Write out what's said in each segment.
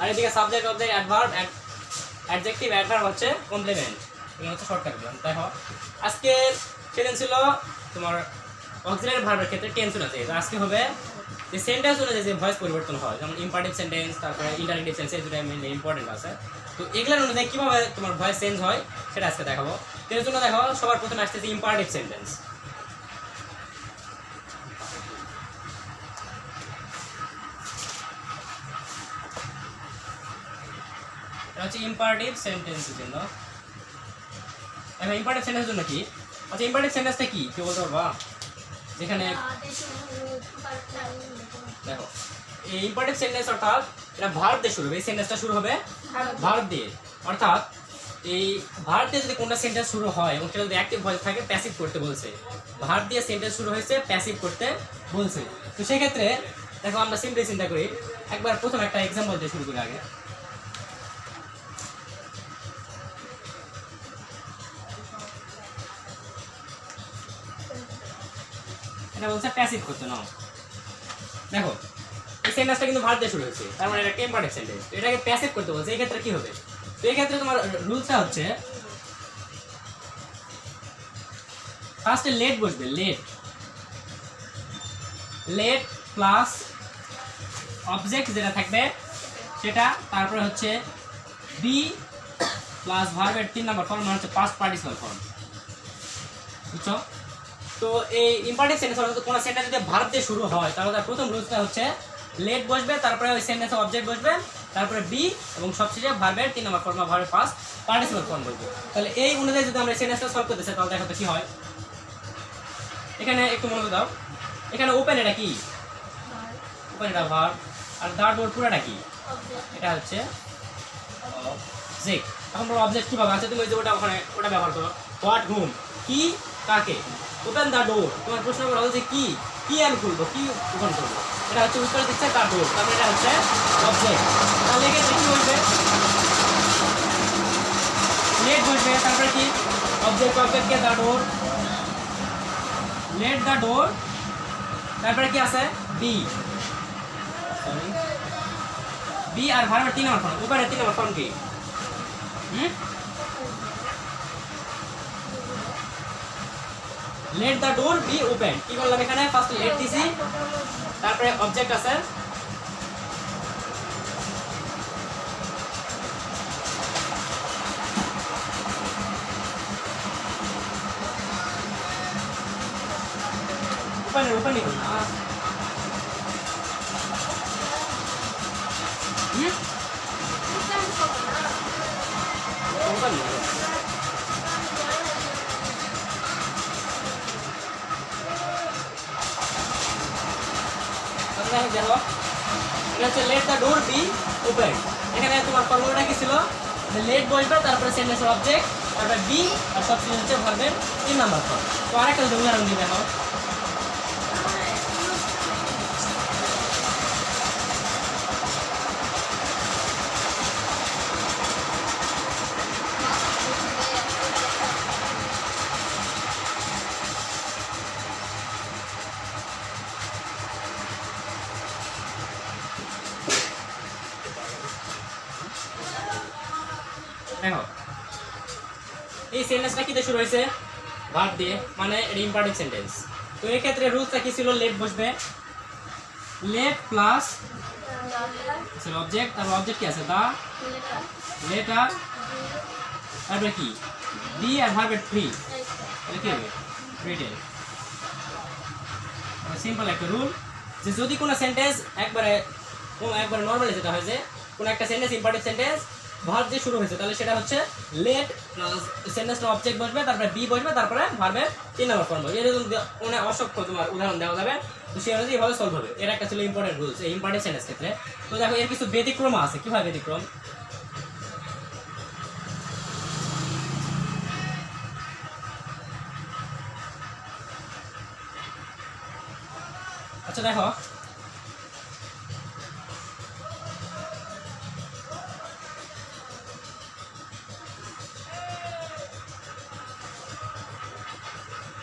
আর এদিকে subject object adverb adjective adverb হচ্ছে complement. এগুলো হচ্ছে শর্টকাট। দেখো আজকে সেদিন ছিল তোমার অক্সিলারি ভার্বের ক্ষেত্রে টেন্স আছে, আজকে হবে যে সেন্টেন্স অনুযায়ী যে ভয়েস পরিবর্তন হয়, যেমন ইম্পারেটিভ সেন্টেন্স, তারপরে ইন্টারেক্টিভ সেন্টেন্স, এই দুটো মেইনলি ইম্পর্টেন্ট আছে। তো এগুলোর অনুযায়ী কীভাবে তোমার ভয়েস চেঞ্জ হয় সেটা আজকে দেখাবো। এর জন্য দেখো সবার প্রথমে আসতেছে ইম্পারেটিভ সেন্টেন্স। এটা হচ্ছে ইম্পারেটিভ সেন্টেন্সের জন্য। এবার ইম্পারেটিভ সেন্টেন্সের জন্য কি? আচ্ছা ইম্পারেটিভ সেন্টেন্সটা কি কেউ বলতে পারবা? যেখানে দেখো এই ইম্পারেটিভ সেন্টেন্স অর্থাৎ এটা ভার্ব দিয়ে শুরু হবে। এই সেন্টেন্সটা শুরু হবে ভার্ব দিয়ে, অর্থাৎ এই ভার্ব দিয়ে যদি কোনটা সেন্টেন্স শুরু হয় এবং সেটা যদি অ্যাক্টিভ ভয়েস থাকে প্যাসিভ করতে বলছে। ভার্ব দিয়ে সেন্টেন্স শুরু হয়েছে, প্যাসিভ করতে বলছে। তো সেক্ষেত্রে দেখো আমরা সিম্পলি চিন্তা করি, একবার প্রথম একটা এক্সাম্পল দিয়ে শুরু করি আগে। এটা বলছে প্যাসিভ করতে নাও। দেখো এই সেন্টেন্সটা কিন্তু ভার্ব দিয়ে শুরু হয়েছে, তার মানে এটা ইম্পারেটিভ সেন্টেন্স। এটাকে প্যাসিভ করতে বলছে, এই ক্ষেত্রে কি হবে? তো এই ক্ষেত্রে তোমার রুলসটা হচ্ছে ফার্স্টে লেট বসবে, লেট প্লাস অবজেক্ট যেটা থাকবে সেটা, তারপরে হচ্ছে বি প্লাস ভার্বের 3 নম্বর ফর্ম হচ্ছে পাস্ট পার্টিসিপাল ফর্ম। বুঝছো? তো এই ইম্পারেটিভ সেন্টেন্স অর্থাৎ কোনো সেন্টেন্স যদি ভার্ব দিয়ে শুরু হয় তাহলে তার প্রথম রুলসটা হচ্ছে লেট বসবে, তারপরে ওই সেন্টেন্সে অবজেক্ট বসবে, তারপরে বি এবং সবশেষে ভার্বের 3 নম্বর ফর্ম বা ভার্বের পাস্ট পার্টিসিপাল ফর্ম বসবে। তাহলে এই অনুযায়ী যদি আমরা সেন্টেন্সটা সলভ করতে চাই তাহলে দেখো তো কি হয়। এখানে একটু মনে দাও, এখানে ওপেন এটা কি? ওপেন এটা ভার্ব, আর দ্য ডোর পুরোটা কি? এটা হচ্ছে অবজেক্ট। এখন বলো অবজেক্ট কিভাবে আছে? তুমি ওই যে ওটা ব্যবহার করো, হোয়াট হুম, কি কাকে, ওপেন দ্য ডোর। তোমার প্রশ্ন করা হচ্ছে কি আমি খুলবো, কি ওপেন করবো, এটা হচ্ছে উত্তর দিচ্ছে দ্য ডোর, তারপরে এটা হচ্ছে অবজেক্ট। তাহলে এক্ষেত্রে কি বসবে? লেট বসবে, তারপরে কি অবজেক্টকে the door, let the door, তারপরে কি আছে বি, বি আর ভার্বের 3 নম্বর ফর্ম, ওপেনের 3 নম্বর ফর্ম কি? Late the door be open. কি বললাম এখানে? ফার্স্ট লেট দিছি, তারপরে অবজেক্ট আছে, ওপেন নিব না, ওপেন নিব। দেখো এটা হচ্ছে late the door be open. এখানে তোমার ফর্মুলাটা কি ছিল? লেট বসবে, তারপরে সেন্টেন্সের অবজেক্ট, তারপরে বি আর সবশেষে হচ্ছে ভার্বের 3 নম্বর ফর্ম। তো আরেকটা উদাহরণ দিই দেখো। দেখো এই সেন্টেন্সটা কি দিয়ে শুরু হয়েছে? ভার্ব দিয়ে, মানে এটা ইম্পারেটিভ সেন্টেন্স। তো এই ক্ষেত্রে রুলসটা কি ছিল? লেট বসবে, লেট প্লাস অবজেক্ট, তারপর অবজেক্ট কি আছে? দা লেটার, তারপরে কি বি আর ভার্বের 3, তাহলে কি হবে? রিটেন। সিম্পল একটা রুল যে যদি কোনো সেন্টেন্স একবারে নর্মালি যেটা হয় যে কোনো একটা সেন্টেন্স ইম্পারেটিভ সেন্টেন্স ভার্ব দিয়ে শুরু হয়েছে তাহলে সেটা হচ্ছে লেট প্লাস সেন্টেন্সের অবজেক্ট বসবে, তারপরে বি বসবে, তারপরে ভার্বের 3 নম্বর ফর্ম বসবে। এরকম অনেক অসংখ্য তোমার উদাহরণ দেওয়া যাবে। তো সেই অনুযায়ী এভাবে সলভ হবে। এর একটা ছিল ইম্পর্টেন্ট রুলস এই ইম্পারেটিভ সেন্টেন্স ক্ষেত্রে। তো দেখো এর কিছু ব্যতিক্রম আছে। কিভাবে ব্যতিক্রম? আচ্ছা দেখো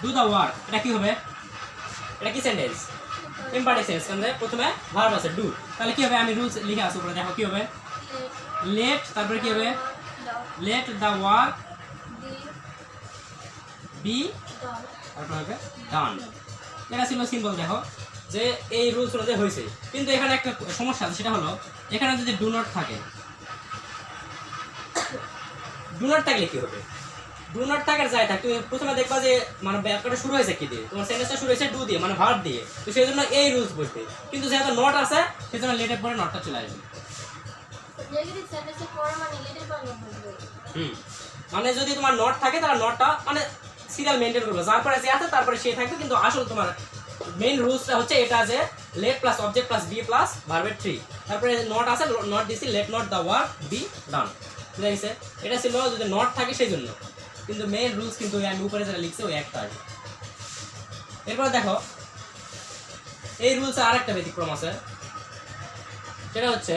ডু দ্য ওয়ার্ক, এটা কি হবে? এটা কি সেন্টেন্স? Imperative sentence. কারণ প্রথমে ভার্ব আছে ডু, তাহলে কি হবে? আমি রুলস লিখে আসি উপরে, দেখো কি হবে? লেট তারপরে কি হবে লেট দ্য ওয়ার্ক বি তারপর হবে ডান। এটা ছিল সিম্পল। দেখো যে এই রুলস অনুযায়ী হয়েছে, কিন্তু এখানে একটা সমস্যা আছে, সেটা হলো এখানে যদি ডু নট থাকে, ডু নট থাকলে কি হবে? ডু নট থাকার যায় থাক, তুমি প্রথমে দেখবা যে মানে ব্যাপারটা শুরু হয়েছে কি দিয়ে, তোমার সেন্টেন্সটা শুরু হয়েছে ডু দিয়ে, মানে ভার্ব দিয়ে, তো সেই জন্য এই রুলস বসবে। কিন্তু যেহেতু নট আছে সেজন্য লেটের পরে নটটা চলে আসবে। মানে যদি তোমার নট থাকে তাহলে নটটা মানে সিরিয়াল মেইনটেইন করবে, যার পরে যে আছে তারপরে সে থাকবে, কিন্তু আসল তোমার মেইন রুলসটা হচ্ছে এটা যে let plus object plus be plus ভার্বের ট্রি, তারপরে নট আছে, নট দিছি let not the work be done. ঠিক আছে, এটা ছিল যদি নট থাকে সেই জন্য, কিন্তু মেইন রুলস কিন্তু আমি উপরে যেটা লিখছি ওই একটাই। এরপর দেখো এই রুলসে আরেকটা ব্যতিক্রম আছে, সেটা হচ্ছে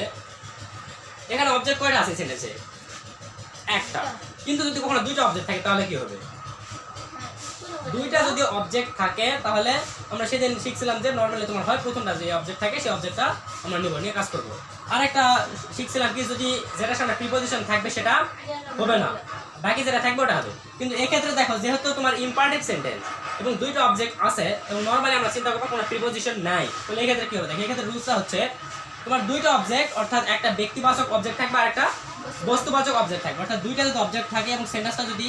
এখানে অবজেক্ট কয়টা আছে সেন্টেন্সে? একটা। কিন্তু যদি কখনো দুইটা অবজেক্ট থাকে তাহলে কি হবে? দুইটা যদি অবজেক্ট থাকে তাহলে আমরা সেদিন শিখছিলাম যে নরমালি তোমার হয় প্রথমটা যে অবজেক্ট থাকে সেই অবজেক্টটা আমরা নিব, নিয়ে কাজ করব। আরেকটা শিখছিলাম কি যদি যেটার সামনে প্রিপজিশন থাকবে সেটা হবে না, বাকি যেটা থাকবে ওটা হবে। কিন্তু এক্ষেত্রে দেখো যেহেতু তোমার ইম্পারেটিভ সেন্টেন্স এবং দুইটা অবজেক্ট আছে এবং নরমালি আমরা চিন্তা করবো কোনো প্রিপজিশন নাই, তাহলে এই ক্ষেত্রে কি হবে? দেখো এই ক্ষেত্রে রুলসটা হচ্ছে তোমার দুইটা অবজেক্ট অর্থাৎ একটা ব্যক্তিবাচক অবজেক্ট থাকবে আর একটা বস্তুবাচক অবজেক্ট থাকবে, অর্থাৎ দুইটা যদি অবজেক্ট থাকে এবং সেন্টেন্সটা যদি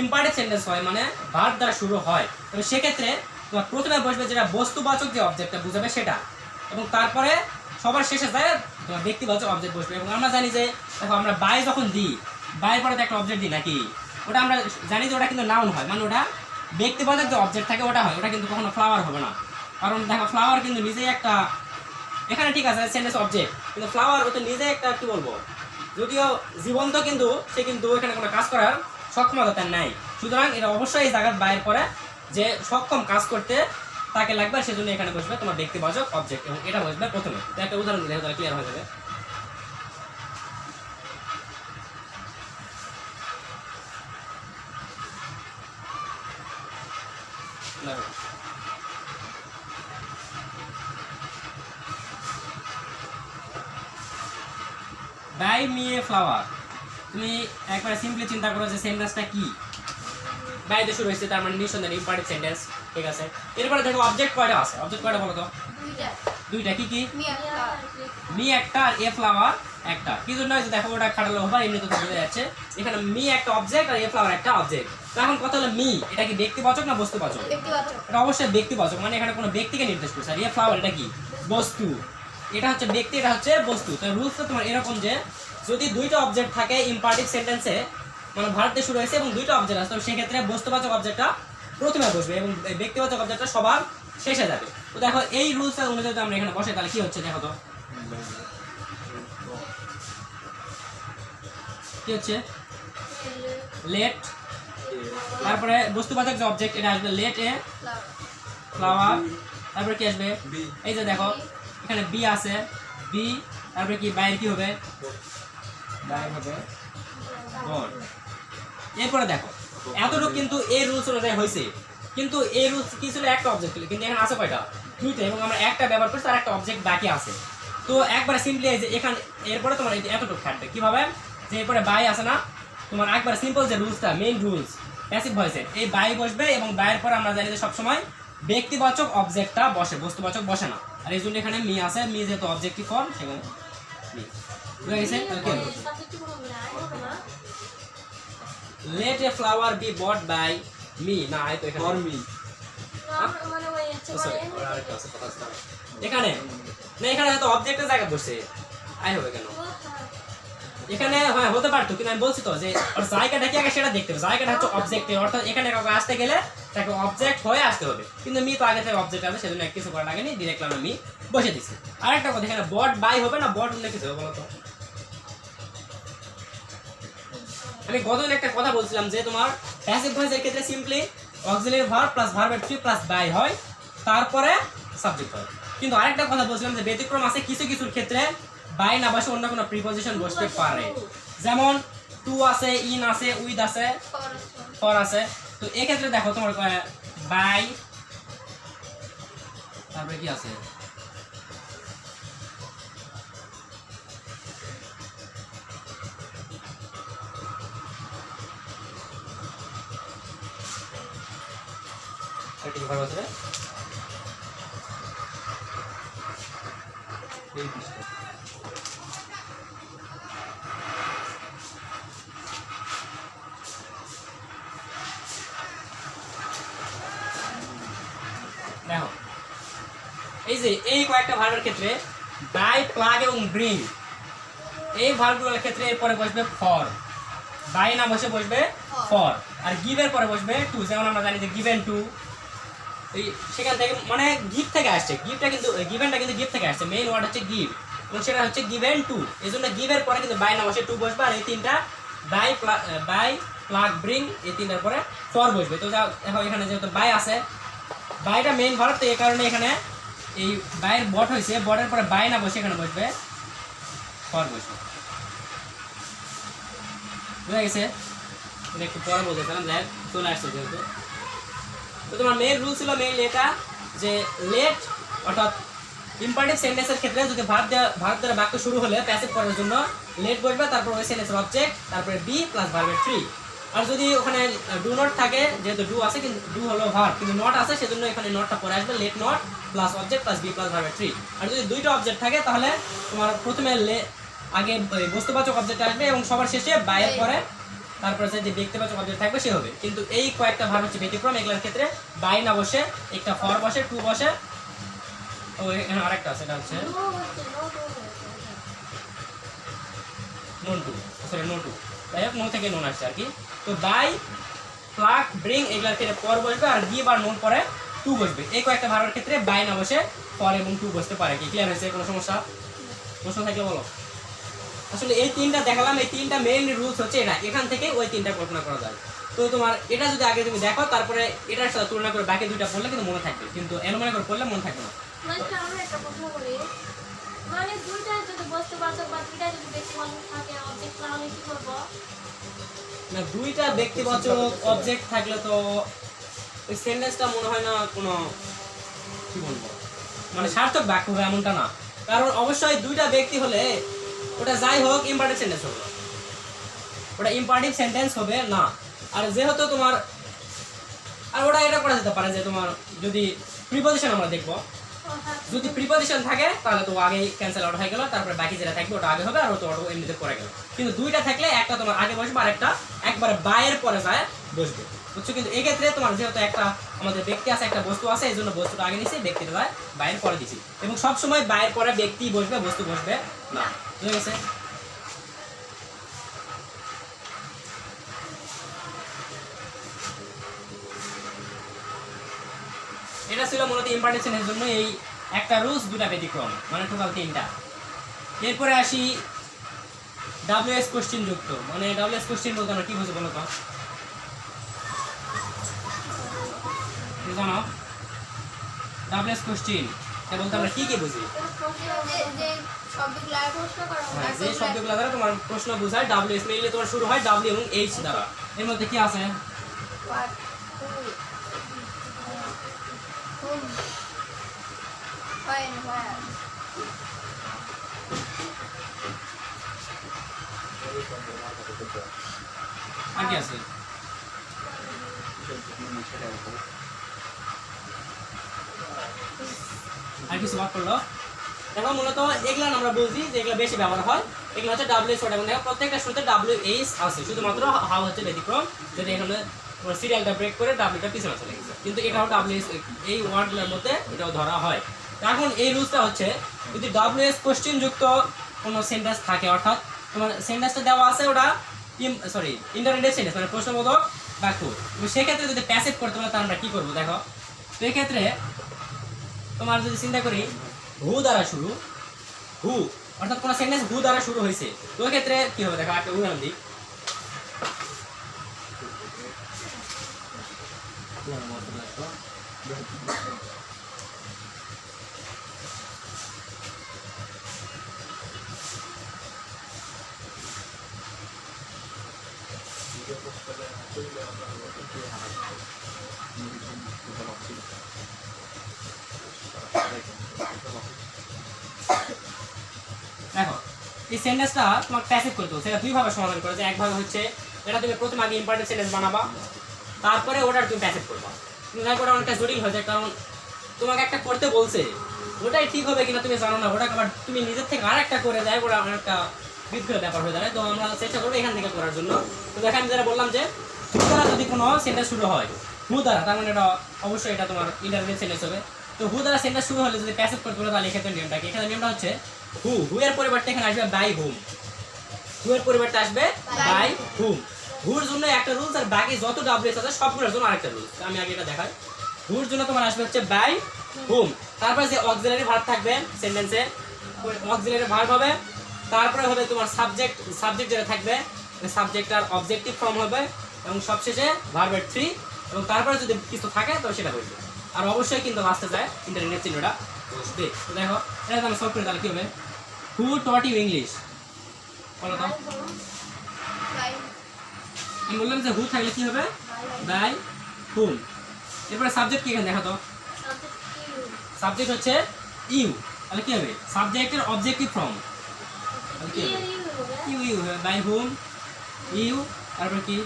ইম্পারেটিভ সেন্টেন্স হয় মানে ভার্ব দ্বারা শুরু হয়, তবে সেক্ষেত্রে তোমার প্রথমে বসবে যেটা বস্তুবাচক যে অবজেক্টটা বুঝাবে সেটা, এবং তারপরে সবার শেষে যায় তোমার ব্যক্তিবাচক অবজেক্ট বসবে। এবং আমরা জানি যে দেখো আমরা বাই যখন দিই, বাই পরে একটা অবজেক্ট দিই নাকি, ওটা আমরা জানি যে ওটা কিন্তু নাউন হয়, মানে ওটা ব্যক্তিবাচক যে অবজেক্ট থাকে ওটা হয়, ওটা কিন্তু কখনো ফ্লাওয়ার হবে না। কারণ দেখো ফ্লাওয়ার কিন্তু নিজেই একটা, এখানে ঠিক আছে সেন্টেন্স অবজেক্ট, কিন্তু ফ্লাওয়ার ওটা নিজে একটা কি বলবো, যদিও জীবন্ত কিন্তু সে কিন্তু এখানে কোনো কাজ করার সক্ষমতা তার নাই, সুতরাং এটা অবশ্যই এই জায়গার বাইরে পরে যে সক্ষম কাজ করতে তাকে লাগবে, সেজন্য এখানে বসবে তোমার ব্যক্তিবাচক অবজেক্ট এবং এটা বসবে প্রথমে। তো একটা উদাহরণ দিলে তাহলে ক্লিয়ার হয়ে যাবে। বাই মি এ ফ্লাওয়ার, তুমি একবারে সিম্পলি চিন্তা করো যে সেন্টেন্সটা কি, বাইরে শুরু হয়েছে তার মানে নিঃসন্দেহে ইম্পারেটিভ সেন্টেন্স। ঠিক আছে, এরপরে দেখো অবজেক্ট কয়টা আছে? অবজেক্ট কয়টা বলো তো? দুইটা। কি কি? মি একটা আর এ ফ্লাওয়ার একটা। কি জন্য হয়েছে দেখো, ওটা খাটালো হবে এমনি তো বোঝা যাচ্ছে, এখানে মি একটা অবজেক্ট আর এ ফ্লাওয়ার একটা অবজেক্ট। তো এখন কথা হলো মি এটা কি ব্যক্তিবাচক না বস্তুবাচক? এটা অবশ্যই ব্যক্তিবাচক, মানে এখানে কোনো ব্যক্তিকে নির্দেশ করছে। আর এ ফ্লাওয়ার এটা কি? বস্তু। এটা হচ্ছে ব্যক্তি, এটা হচ্ছে বস্তু। তো রুলসটা তোমার এরকম যে যদি দুইটা অবজেক্ট থাকে ইম্পারেটিভ সেন্টেন্সে, মানে ভারতে শুরু হয়েছে এবং দুইটা অবজেক্ট আছে, তবে সেক্ষেত্রে বস্তুবাচক অবজেক্টটা প্রথমে বসবে এবং ব্যক্তিবাচক অবজেক্টটা সবার শেষে যাবে। তো দেখো এই রুলসটা অনুযায়ী আমরা এখানে বসে তাহলে কি হচ্ছে দেখো তো, কি হচ্ছে? লেট তারপরে বস্তুবাচক যে অবজেক্ট এটা আসবে লেট এ ফ্লাওয়ার, তারপরে কি আসবে? এই যে দেখো এখানে বি আছে, বি তারপরে কি বাইরে কি হবে? বাইরে হবে গড। এরপরে দেখো এতটুকু কিন্তু এই রুলস অনুযায়ী হয়েছে, কিন্তু এই রুলস কি ছিল? একটা অবজেক্ট, কিন্তু এখানে আছে কয়টা? দুইটা, এবং আমরা একটা ব্যবহার করছি আর একটা অবজেক্ট বাকি আছে। তো একবারে সিম্পলি এই যে এখানে এরপরে তোমার এতটুকু থাকবে কিভাবে, যে এরপরে বাই আছে না, তোমার একবারে সিম্পল যে রুলসটা মেইন রুলস প্যাসিভ ভয়েসে এই বাই বসবে, এবং বাইয়ের পরে আমরা জানি যে সবসময় ব্যক্তিবাচক অবজেক্টটা বসে, বস্তুবাচক বসে না। আর এই জন্য এখানে মি আছে, মি যেহেতু অবজেক্টিভ ফর্ম সেখানে মি বুঝা গেছে। Let a flower be bought by me. না এই তো এখানে for me এখানে না, এখানে তো অবজেক্টের জায়গা বসে আই হবে কেন? এখানে হয় হতে পারতো, কিন্তু আমি বলছি তো যে ওর জায়গাটা কি আগে সেটা দেখতে হবে। জায়গাটা হচ্ছে অবজেক্টের, অর্থাৎ এখানে কাউকে আসতে গেলে তাকে অবজেক্ট হয়ে আসতে হবে, কিন্তু মি তো আগে থেকে অবজেক্ট আছে, সেজন্য কিছু করা লাগেনি, ডিরেক্ট আমি মি বসে দিচ্ছি। আরেকটা কথা, এখানে বট বাই হবে না, বট উল্লেখ কিছু হবে বলো তো? আমি গতদিন একটা কথা বলছিলাম যে তোমার প্যাসিভ ভয়েসের ক্ষেত্রে সিম্পলি অক্সিলারি ভার্ব প্লাস ভার্বের ট্রি প্লাস বাই হয়, তারপরে সাবজেক্ট হয়। কিন্তু আরেকটা কথা বলছিলাম যে ব্যতিক্রম আছে, কিছু কিছুর ক্ষেত্রে বাই না বসে অন্য কোনো প্রিপজিশন বসতে পারে, যেমন টু আছে, ইন আছে, উইথ আছে, ফর আছে। তো এই ক্ষেত্রে দেখো তোমার বাই তারপরে কি আছে, কি ভার্ব আছে এই পৃষ্ঠা দেখো এই যে এই কয়েকটা ভার্বের ক্ষেত্রে বাই প্লাগ এবং ব্রিং এই ভার্বগুলোর ক্ষেত্রে এরপরে বসবে ফর বাই না বসে বসবে ফর আর গিভের পরে বসবে টু যেমন আমরা জানি যে গিভেন টু এই সেখান থেকে মানে গিভ থেকে আসছে গিভটা কিন্তু গিভেনটা কিন্তু গিভ থেকে আসছে মেইন ওয়ার্ড হচ্ছে গিভ এবং সেটা হচ্ছে গিভেন টু এই জন্য গিভের পরে কিন্তু বাই না বসে টু বসবে আর এই তিনটা বাই প্লাগ ব্রিং এই তিনটার পরে ফর বসবে তো এখন এখানে যেহেতু বাই আছে বাইটা মেইন ভার্ব তো এই কারণে এখানে এই বাইয়ের বট হয়েছে বটের পরে বাই না বসে এখানে বসবে ফর বসবে বুঝা গেছে একটু পরে বলতেছিলাম যাই চলে আসছে যেহেতু তো তোমার মেইন রুল ছিল মেইনলি এটা যে লেট অর্থাৎ ইম্পারেটিভ সেন্টেন্সের ক্ষেত্রে যদি ভার্ব দ্বারা বাক্য শুরু হলে প্যাসিভ করার জন্য লেট বসবে তারপর ওই সেন্টেন্সের অবজেক্ট তারপরে বি প্লাস ভার্বের ট্রি আর যদি ওখানে ডু নট থাকে যেহেতু ডু আছে কিন্তু ডু হলো ভার্ব কিন্তু নট আছে সেজন্য এখানে নটটা পরে আসবে let not plus object plus be plus ভার্বের ট্রি আর যদি দুইটা অবজেক্ট থাকে তাহলে তোমার প্রথমে আগে বস্তুবাচক অবজেক্ট আসবে এবং সবার শেষে বাইয়ের পরে তারপরে যে ব্যক্তিবাচক অবজেক্ট থাকবে সে হবে কিন্তু এই কয়েকটা ভার্ব হচ্ছে ব্যতিক্রম এগুলোর ক্ষেত্রে বাই না বসে একটা ফর বসে টু বসে ও এখানে আরেকটা আছে এটা হচ্ছে known to sorry no two যাই হোক নো থেকে নোন আসছে আর কি তো বাই প্লাগ ব্রিং এগুলোর ক্ষেত্রে পর বসবে আর গিভ আর নোন পরে টু বসবে এই কয়েকটা ভার্বের ক্ষেত্রে বাই না বসে ফর এবং টু বসতে পারে কি ক্লিয়ার হয়েছে কোনো সমস্যা প্রশ্ন থাকলে বলো আসলে এই তিনটা দেখালাম এই তিনটা মেইন রুলস হচ্ছে এটা এখান থেকে ওই তিনটা কল্পনা করা যায় তো তোমার এটা যদি আগে তুমি দেখো তারপরে এটার সাথে তুলনা করে বাকি দুইটা পড়লে কিন্তু মনে থাকবে কিন্তু এলোমেলো করে পড়লে মনে থাকবে না আমরা একটা কথা বলি মানে দুইটা যদি বস্তুবাচক বা দুইটা যদি ব্যক্তিবাচক থাকে অবজেক্ট তাহলে কি করব না দুইটা ব্যক্তিবাচক অবজেক্ট থাকলে তো ওই সেন্টেন্সটা মনে হয় না কোনো কি বলবো মানে সার্থক বাক্য হবে এমনটা না কারণ অবশ্যই দুইটা ব্যক্তি হলে ওটা যাই হোক ইম্পারেটিভ সেন্টেন্স হবে ওটা ইম্পারেটিভ সেন্টেন্স হবে না আর যেহেতু তোমার আর ওটা এটা করা যেতে পারে যে তোমার যদি প্রিপজিশন আমরা দেখবো যদি প্রিপজিশন থাকে তাহলে তো আগেই ক্যান্সেল আউট হয়ে গেল তারপরে বাকি যেটা থাকবে ওটা আগে হবে আর ওটা অটো এমনিতে পরে গেল কিন্তু দুইটা থাকলে একটা তোমার আগে বসবে আর একটা একবারে বাইরের পরে যায় বসবে বুঝছো কিন্তু এই ক্ষেত্রে তোমার যেহেতু একটা আমাদের ব্যক্তি আছে একটা বস্তু আছে এই জন্য বস্তুটা আগে নিছি ব্যক্তিটা যায় বাইরের পরে দিছি এবং সবসময় বাইরের পরে ব্যক্তি বসবে বস্তু বসবে না বুঝে গেছে এটা ছিল মূলত ইম্পার্টেন্সের জন্য এই একটা রুলস দুটা ব্যতিক্রম মানে টোটাল তিনটা এরপরে আসি ডাব্লিউএস কোশ্চেন যুক্ত মানে ডাব্লিউএস কোশ্চেন বলতে আমরা কি বুঝি বলো তো জানো ডাব্লিউএস কোশ্চেন এটা বলতে আমরা কি কি বুঝি যে শব্দগুলো দ্বারা তোমার প্রশ্ন বোঝায় ডাব্লিউএস মেইনলি তোমার শুরু হয় ডাব্লিউ এবং এইচ দ্বারা এর মধ্যে কি আছে আর কি আছে আর কিছু বাদ পড়লো দেখো মূলত এগুলা আমরা বুঝি যে এগুলো বেশি ব্যবহার হয় এগুলো হচ্ছে ডাব্লিউ শর্ট এবং দেখো প্রত্যেকটা শুরুতে ডাব্লিউ এইচ আছে শুধুমাত্র হাউ হচ্ছে ব্যতিক্রম যেটা এখানে সিরিয়ালটা ব্রেক করে ডাব্লিউটা পিছনে চলে গেছে কিন্তু এটাও ডাব্লিউ এই ওয়ার্ডগুলোর মধ্যে এটাও ধরা হয় এখন এই রুলসটা হচ্ছে যদি ডাব্লিউএস কোশ্চেন যুক্ত কোনো সেন্টেন্স থাকে অর্থাৎ তোমার সেন্টেন্সটা দেওয়া আছে ওটা ইন্টারনেটেড সেন্টেন্স মানে প্রশ্নবোধক বাক্য এবং সেক্ষেত্রে যদি প্যাসিভ করতে হয় তাহলে আমরা কী করবো দেখো তো এক্ষেত্রে তোমার যদি চিন্তা করি হু দ্বারা শুরু হু অর্থাৎ কোনো সেন্টেন্স হু দ্বারা শুরু হয়েছে তো ওই ক্ষেত্রে কী হবে দেখো একটা উদাহরণ দিই দেখো এই সেন্টেন্সটা তোমার প্যাসিভ করতে হবে সেটা দুইভাবে সমাধান করা যায় একভাবে হচ্ছে এটা তুমি প্রথমে আগে ইম্পর্টেন্ট সেন্টেন্স বানাবা তারপরে ওটা তুমি প্যাসিভ করবা কিন্তু দেখো ওটা অনেকটা জটিল হয়ে যায়, কারণ তোমাকে একটা করতে বলছে, ওটাই ঠিক হবে কিনা তুমি জানো না, ওটা আবার তুমি নিজের থেকে আর একটা করে দেয়, ওটা অনেকটা বিদ্রোহ ব্যাপার হয়ে দাঁড়ায়। তো আমরা চেষ্টা করবো এখান থেকে করার জন্য। তো দেখো আমি যারা বললাম যে হু দ্বারা যদি কোনো সেন্টেন্স শুরু হয়, হু দ্বারা, তার মানে এটা অবশ্যই এটা তোমার ইন্টারভিউ সেন্টেন্স হবে। তো হু দ্বারা সেন্টেন্স শুরু হলে যদি প্যাসিভ করতে বলে তাহলে এক্ষেত্রে নিয়মটা কি? এখানে নিয়মটা হচ্ছে হু, হু এর পরিবর্তে এখানে আসবে বাই হুম, হু এর পরিবর্তে আসবে বাই হুম। হুর জন্য একটা রুলস আর বাকি যত ডাব্লিউএস আছে সবগুলোর জন্য আরেকটা রুলস। আমি আগে এটা দেখাই। হুর জন্য তোমার আসবে হচ্ছে বাই হুম, তারপরে যে অক্সিলারি ভার্ব থাকবে সেন্টেন্সে, অক্সিলারি ভার্ব হবে, তারপরে হবে তোমার সাবজেক্ট, সাবজেক্ট যেটা থাকবে সাবজেক্ট আর অবজেক্টিভ ফর্ম হবে, এবং সবশেষে ভার্বের থ্রি, এবং তারপরে যদি কিছু থাকে তো সেটা বলবে। আর অবশ্যই কিন্তু আসতে যায় ইন্টারনেট চিহ্নটা বসবে। তো দেখো এটা আমি সলভ করে তাহলে কি হবে? হু টট ইউ ইংলিশ, বলো তো। আমি বললাম যে হু থাকলে কি হবে? বাই হুম। এরপরে সাবজেক্ট কি এখানে দেখা তো, সাবজেক্ট হচ্ছে ইউ, তাহলে কি হবে? সাবজেক্টের অবজেক্টিভ ফর্ম, তাহলে কি হবে? ইউ, ইউ হবে বাই হুম ইউ, তারপর কি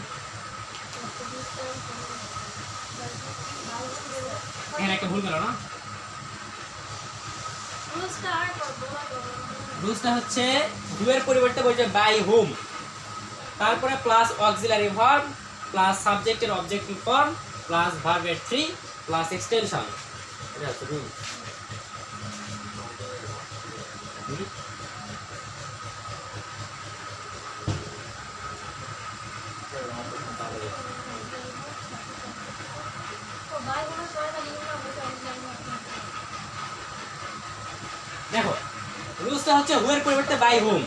এখানে একটা ভুল গেল না? রুলসটা হচ্ছে হু এর পরিবর্তে বলছে বাই হুম, তারপরে প্লাস অক্সিলারি ভার্ব প্লাস সাবজেক্টের অবজেক্টিভ ফর্ম প্লাস ভার্বের থ্রি প্লাস এক্সটেনশন। এটা হচ্ছে রুল। দেখো রুলসটা হচ্ছে হু এর পরিবর্তে বাই হুম,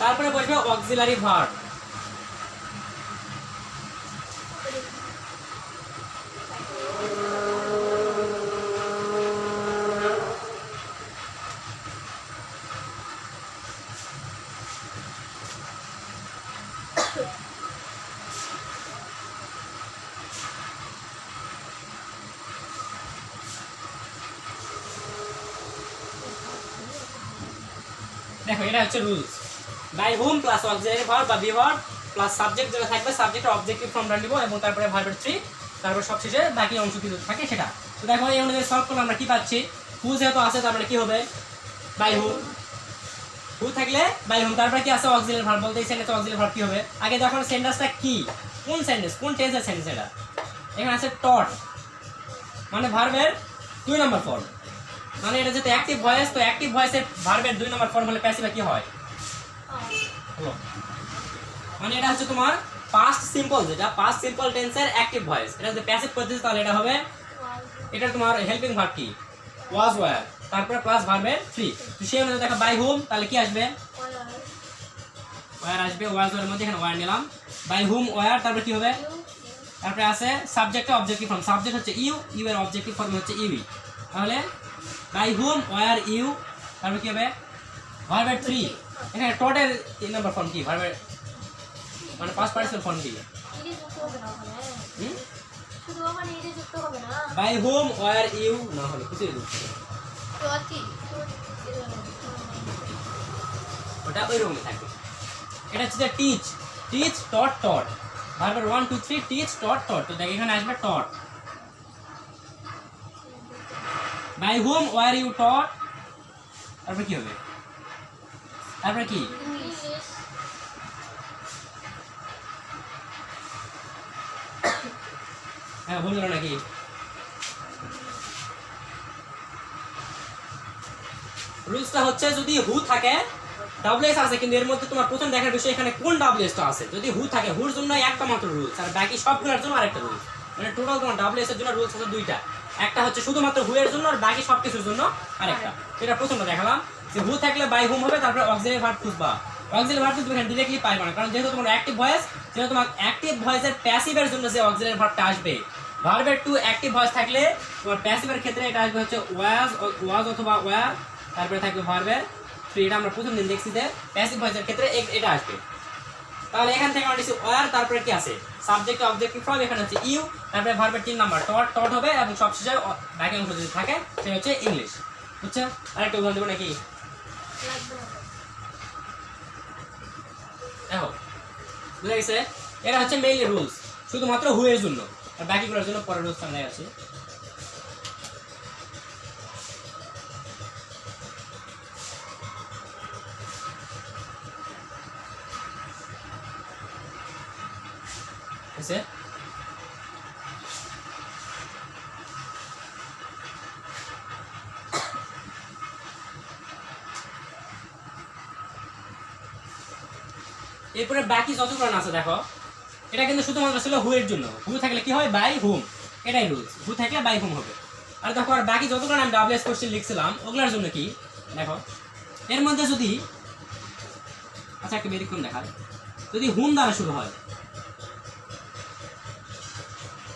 তারপরে বসবে অক্সিলারি ভার্ব, দেখো এটা হচ্ছে rules. By whom plus auxiliary verb বা বি ভার্ব প্লাস সাবজেক্ট যেটা থাকবে সাবজেক্টের অবজেক্টিভ ফর্মটা নিব, এবং তারপরে ভার্বের থ্রি, তারপর সবশেষে বাকি অংশ কিছু থাকে সেটা। তো দেখো এই অনুযায়ী সলভ করলে আমরা কি পাচ্ছি? হু যেহেতু আছে তার মানে কি হবে? বাই হুম, হু থাকলে বাই হুম, তারপরে কি আছে? Auxiliary verb. বলতে এই সেন্টেন্সে অক্সিলারি ভার্ব কি হবে? আগে দেখো সেন্টেন্সটা কি, কোন সেন্টেন্স, কোন টেন্সের সেন্টেন্স এটা? এখানে আছে টট, মানে ভার্বের 2 নম্বর ফর্ম, মানে এটা যেটা অ্যাক্টিভ ভয়েস, তো অ্যাক্টিভ ভয়েসের ভার্বের 2 নম্বর ফর্ম হলে প্যাসিভ কি হয়? হলো, মানে এটা হচ্ছে তোমার পাস্ট সিম্পল, যেটা পাস্ট সিম্পল টেন্সের অ্যাক্টিভ ভয়েস। এটা যদি প্যাসিভ করতেছ তাহলে এটা হবে, এটা তোমার হেল্পিং ভার্ব কি? ওয়াজ ওয়্যার, তারপরে প্লাস ভার্বের থ্রি। তো সেই অনুযায়ী দেখো বাই হুম তাহলে কি আসবে? ওয়্যার আসবে, ওয়াজ ওয়্যারের মধ্যে এখানে ওয়্যার নিলাম, বাই হুম ওয়্যার, তারপরে কি হবে? তারপরে আছে সাবজেক্ট অবজেক্টিভ ফর্ম, সাবজেক্ট হচ্ছে ইউ, ইউ এর অবজেক্টিভ ফর্ম হচ্ছে ইউই, তাহলে বাই হুম ওয়্যার ইউ, তারপরে কি হবে? ভার্বের থ্রি। এখানে টোটাল 3 নম্বর ফর্ম কি? ভার্বের মানে পাস্ট পার্টিসিপল ফর্ম কি? বাই হুম ওয়্যার ইউ না হলে কিছু ওটা ওই রকমই থাকবে। এটা হচ্ছে টিচ, টিচ টট টট, ভার্বের 1 2 3 টিচ টট টট। তো দেখ এখানে আসবে taught, by whom were you taught, তারপর কি হবে? তারপরে কি? হ্যাঁ ভুল গেল নাকি? রুলসটা হচ্ছে যদি হু থাকে, ডাব্লিউএস আছে, কিন্তু এর মধ্যে তোমার প্রথম দেখার বিষয় এখানে কোন ডাব্লিউএসটা আছে। যদি হু থাকে, হুর জন্য একটা মাত্র রুলস, আর বাকি সবগুলোর জন্য আরেকটা রুলস। মানে টোটাল তোমার ডাব্লিউএস এর জন্য রুলস আছে দুইটা, একটা হচ্ছে শুধুমাত্র হু এর জন্য, আর বাকি সবকিছুর জন্য আরেকটা। এটা প্রথমটা দেখালাম যে হু থাকলে বাই হুম হবে, তারপরে অক্সিলারি ভার্ব খুঁজবা। অক্সিলারি ভার্ব তুমি এখানে ডাইরেক্টলি পাইবা না, কারণ যেহেতু তোমার অ্যাক্টিভ ভয়েস, যেহেতু তোমার অ্যাক্টিভ ভয়েসের প্যাসিভের জন্য যে অক্সিলারি ভার্বটা আসবে, ভার্বের টু অ্যাক্টিভ ভয়েস থাকলে তোমার প্যাসিভের ক্ষেত্রে এটা আসবে হচ্ছে ওয়াজ, ওয়াজ অথবা ওয়্যার, তারপরে থাকবে ভার্বের থ্রি। এটা আমরা প্রথম দিন দেখছি যে প্যাসিভ ভয়েসের ক্ষেত্রে এটা আসবে। তাহলে এখান থেকে আমরা দিছি ওয়্যার, তারপরে কি আছে? সাবজেক্ট অবজেক্টিভ ফর্ম, এখানে হচ্ছে ইউ, তারপরে ভার্বের 3 নাম্বার টট, টট হবে, এবং সবশেষে বাকি অংশ যদি থাকে সেটা হচ্ছে ইংলিশ। বুঝছো? আরেকটা উদাহরণ দেবো নাকি? দেখো বুঝা গেছে? এটা হচ্ছে মেইনলি রুলস শুধুমাত্র হু এর জন্য, আর বাকিগুলোর জন্য পরের রুলস আমি দেখাচ্ছি। হয়েছে? এরপরে বাকি যতগুলো আছে দেখো, এটা কিন্তু শুধুমাত্র ছিল হু এর জন্য। হু থাকলে কি হয়, বাই হুম, এটাই রুলস। হু থাকলে বাই হুম হবে। আর দেখো আর বাকি যতগুলো আমি ডাব্লিউএস কোশ্চেন লিখছিলাম ওগুলোর জন্য কি দেখো, এর মধ্যে যদি আচ্ছা একটা ব্যতিক্রম দেখায়, যদি হুম দ্বারা শুরু হয়,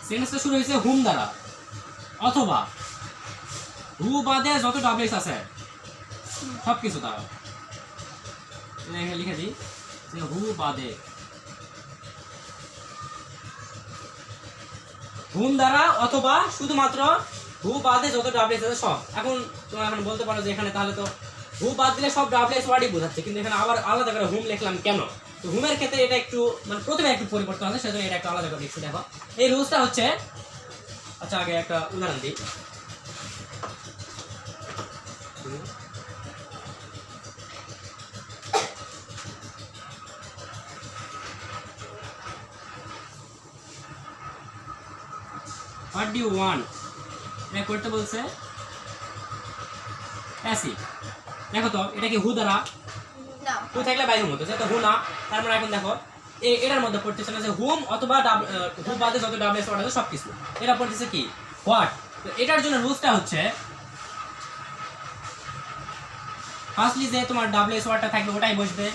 সেন্টেন্সটা শুরু হয়েছে হুম দ্বারা, অথবা হু বাদে যত ডাব্লিউএস আছে সব কিছু দ্বারা, এখানে লিখে দিই যে হু বাদে, হুম দ্বারা অথবা শুধুমাত্র হু বাদে যত ডাব্লিউএস আছে সব। এখন তোমরা এখন বলতে পারো যে এখানে তাহলে তো হু বাদ দিলে সব ডাব্লিউএস ওয়ার্ডই বোঝাচ্ছে, কিন্তু এখানে আবার আলাদা করে হুম লিখলাম কেন? তো হুমের ক্ষেত্রে এটা একটু মানে প্রথমে একটু পরিবর্তন আছে, সেজন্য এটা একটা আলাদা করে লিখছি। দেখো এই রুলসটা হচ্ছে, আচ্ছা আগে একটা উদাহরণ দিই। What do you want? এটা করতে বলছে প্যাসিভ। দেখো তো এটা কি হু দ্বারা? না, হু থাকলে বাই হুম হতো, যেহেতু হু না, তার মানে এখন দেখো এটার মধ্যে পড়তেছে না যে হুম অথবা হু বাদে যত ডাব্লিউএস ওয়ার্ড আছে সব কিছু, এটা পড়তেছে কি হোয়াট। তো এটার জন্য রুলসটা হচ্ছে, ফার্স্টলি যে তোমার ডাব্লিউএস ওয়ার্ডটা থাকবে ওটাই বসবে,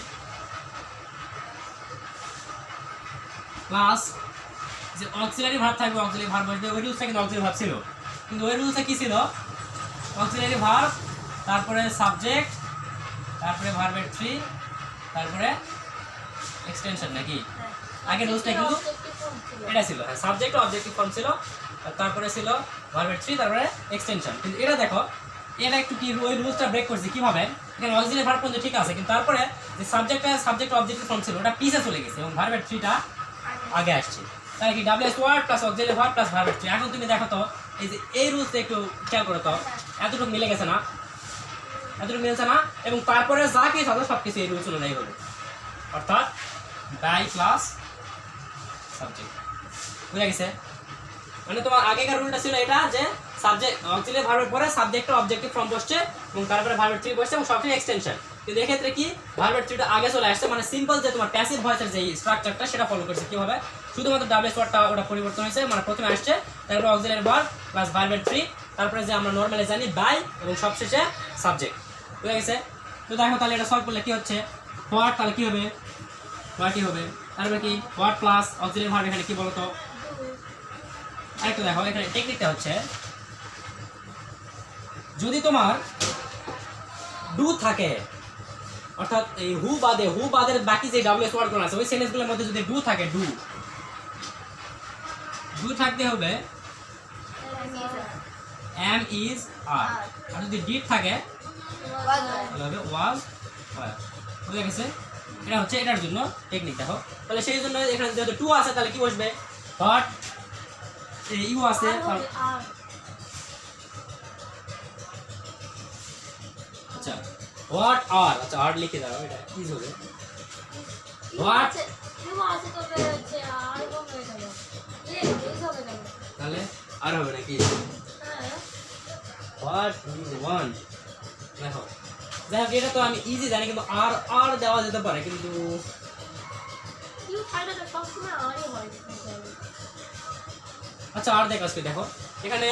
প্লাস যে অক্সিলারি ভার্ব থাকবে অক্সিলারি ভার্ব বসবে। ওই রুলসটা কিন্তু অক্সিলারি ভার্ব ছিল, কিন্তু ওই রুলসে কি ছিল, অক্সিলারি ভার্ব, তারপরে সাবজেক্ট, তারপরে ভার্বের থ্রি, তারপরে এক্সটেনশন নাকি? আগের রুলসটা কিন্তু এটা ছিল, হ্যাঁ সাবজেক্ট ও অবজেক্টিভ ফর্ম ছিল, তারপরে ছিল ভার্বের থ্রি, তারপরে এক্সটেনশন। কিন্তু এটা দেখো এটা একটু কি ওই রুলসটা ব্রেক করছে কিভাবে, এখানে অক্সিলারি ভার্ব পর্যন্ত ঠিক আছে, কিন্তু তারপরে যে সাবজেক্ট অবজেক্টিভ ফর্ম ছিল ওটা পিছে চলে গেছে এবং ভার্বের থ্রিটা আগে আসছে। তাহলে কি WH word plus auxiliary verb plus ভার্বের থ্রি। এখন তুমি দেখো তো এই যে এই রুলসটা একটু খেয়াল করো তো, এতটুকু মিলে গেছে না? এতটুকু মিলছে না? এবং তারপরে যা কিছু আছে সব কিছু এই রুলস অনুযায়ী হবে, অর্থাৎ বাই প্লাস সাবজেক্ট। বুঝা গেছে? মানে তোমার আগেকার রুলটা ছিল এটা যে সাবজেক্ট অক্সিলারি ভার্বের পরে সাবজেক্ট ও অবজেক্টিভ ফর্ম বসছে এবং তারপরে ভার্বের থ্রি বসছে এবং সবসময় এক্সটেনশন। কিন্তু এক্ষেত্রে কি ভার্বের থ্রিটা আগে চলে আসছে, মানে সিম্পল যে তোমার প্যাসিভ ভয়েসের যে স্ট্রাকচারটা সেটা ফলো করছে। কিভাবে? শুধুমাত্র ডাব্লিউএস ওয়ার্ডটা ওটা পরিবর্তন হয়েছে, মানে প্রথমে আসছে, তারপরে অক্সিলারি ভার্ব প্লাস ভার্বের থ্রি, তারপরে যে আমরা নরমালি জানি বাই, এবং সবশেষে সাবজেক্ট। বুঝা গেছে? তো দেখো তাহলে এটা সলভ করলে কি হচ্ছে, হোয়াট তাহলে কি হবে, হোয়াটই হবে। তারপরে কি হোয়াট প্লাস অক্সিলারি ভার্ব, এখানে কি বলতো আরেকটু দেখো, এখানে টেকনিকটা হচ্ছে যদি তোমার ডু থাকে, অর্থাৎ এই হু বাদের বাকি যে ডাব্লিউএস ওয়ার্ডগুলো আছে ওই সেন্টেন্সগুলোর মধ্যে যদি ডু থাকে, ডু থাকতে হবে এম ইজ আর, আর যদি ডিড থাকে তাহলে হবে ওয়াজ ওয়ার। বুঝা গেছে? এটা হচ্ছে এটার জন্য টেকনিক। দেখো তাহলে সেই জন্য এখানে যেহেতু টু আছে তাহলে কি বসবে, হোয়াট, ইউ আছে, আচ্ছা হোয়াট আর, আচ্ছা আর লিখে দাও, এটা ইজ হবে হোয়াট, তাহলে আর হবে নাকি হোয়াট ইউ ওয়ান্ট। দেখো যাই হোক এটা তো আমি ইজি জানি, কিন্তু আর আর দেওয়া যেতে পারে, কিন্তু আচ্ছা আর দেখো আজকে দেখো এখানে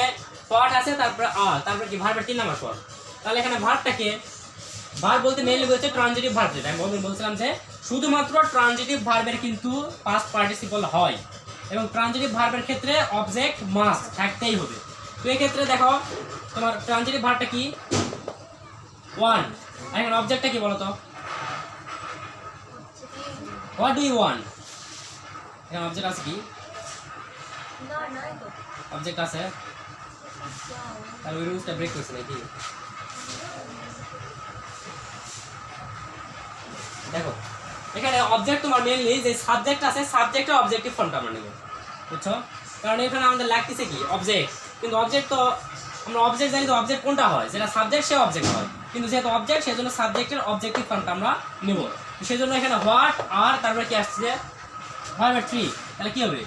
হোয়াট আছে, তারপরে আর, তারপরে কি ভার্বের 3 নাম্বার পদ। তাহলে এখানে ভার্বটাকে, ভার্ব বলতে মেইনলি বলছে ট্রানজিটিভ ভার্ব, যেটা আমি বলছিলাম যে শুধুমাত্র ট্রানজিটিভ ভার্বের কিন্তু পাস্ট পার্টিসিপল হয় এবং ট্রানজিটিভ ভার্বের ক্ষেত্রে অবজেক্ট মাস্ট থাকতেই হবে। তো এই ক্ষেত্রে দেখো তোমার ট্রানজিটিভ ভার্বটা কি ওয়ান, আর এখানে অবজেক্টটা কি বলো তো, হোয়াট ডু ইউ ওয়ান্ট, এখানে অবজেক্ট আছে কি, অবজেক্ট আছে, তাহলে ওই রুলসটা ব্রেক করছে নাকি? দেখো এখানে অবজেক্ট তোমার মেইনলি যে সাবজেক্ট আছে, সাবজেক্টের অবজেক্টিভ ফর্মটা আমরা নেব, বুঝছো? কারণ এখানে আমাদের লাগতেছে কি অবজেক্ট, কিন্তু অবজেক্ট তো আমরা অবজেক্ট জানি, তো অবজেক্ট কোনটা হয়, যেটা সাবজেক্ট সে অবজেক্ট হয়, কিন্তু যেহেতু অবজেক্ট সেজন্য সাবজেক্টের অবজেক্টিভ ফর্মটা আমরা নেব। সেজন্য এখানে হোয়াট আর, তারপরে কি আসছে ভার্বের থ্রি, তাহলে কি হবে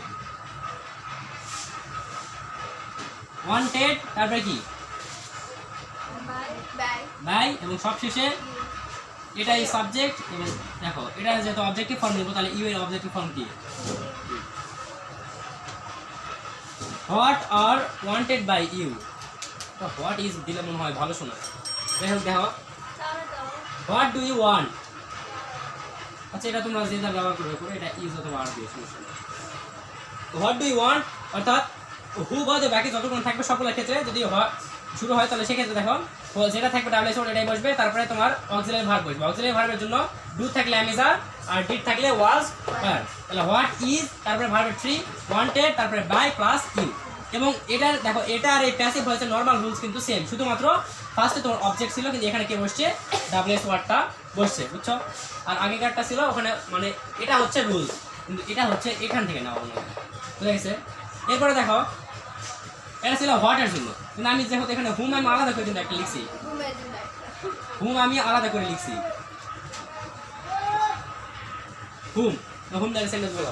ওয়ান্টেড তারপরে কি বাই এবং সবশেষে এটাই সাবজেক্ট এবং দেখো এটা যেহেতু অবজেক্টিভ ফর্ম নিব তাহলে ইউ এর অবজেক্টিভ ফর্ম কি what are wanted by you তো হোয়াট ইজ দিলে মনে হয় ভালো শোনা যাই হোক দেখো হোয়াট ডু ইউ ওয়ান্ট আচ্ছা এটা তোমরা যে যা ব্যবহার করে এটা ইজ অথবা আর দিয়ে সমস্যা নেই হোয়াট ডু ইউ ওয়ান্ট অর্থাৎ হু বাদে বাকি যতক্ষণ থাকবে সবগুলোর ক্ষেত্রে যদি শুরু হয় তাহলে সেক্ষেত্রে দেখো যেটা থাকবে ডাবল এস এটাই বসবে তারপরে তোমার অক্সিলারি ভার্ব বসবে অক্সিলারি ভার্বের জন্য ডু থাকলে am is are আর ডিড থাকলে ওয়াজ ওয়্যার তাহলে হোয়াট ইজ তারপরে ভার্বের থ্রি ওয়ান্টেড তারপরে বাই প্লাস ইউ এবং এটার দেখো এটা আর এই প্যাসিভ ভয়েসের নরমাল রুলস কিন্তু সেম শুধুমাত্র ফার্স্টে তোমার অবজেক্ট ছিল কিন্তু এখানে কি বসছে ডাবল এস ওয়ার্ডটা বসছে বুঝছো আর আগেকারটা ছিল ওখানে মানে এটা হচ্ছে রুলস কিন্তু এটা হচ্ছে এখান থেকে নেওয়া বুঝা গেছে এরপরে দেখো এটা ছিল হোয়াটের জন্য কিন্তু আমি যেহেতু এখানে হুম আমি আলাদা করে কিন্তু একটা লিখছি হুম আমি আলাদা করে লিখছি হুম হুম দ্বারা সেন্টেন্স বলো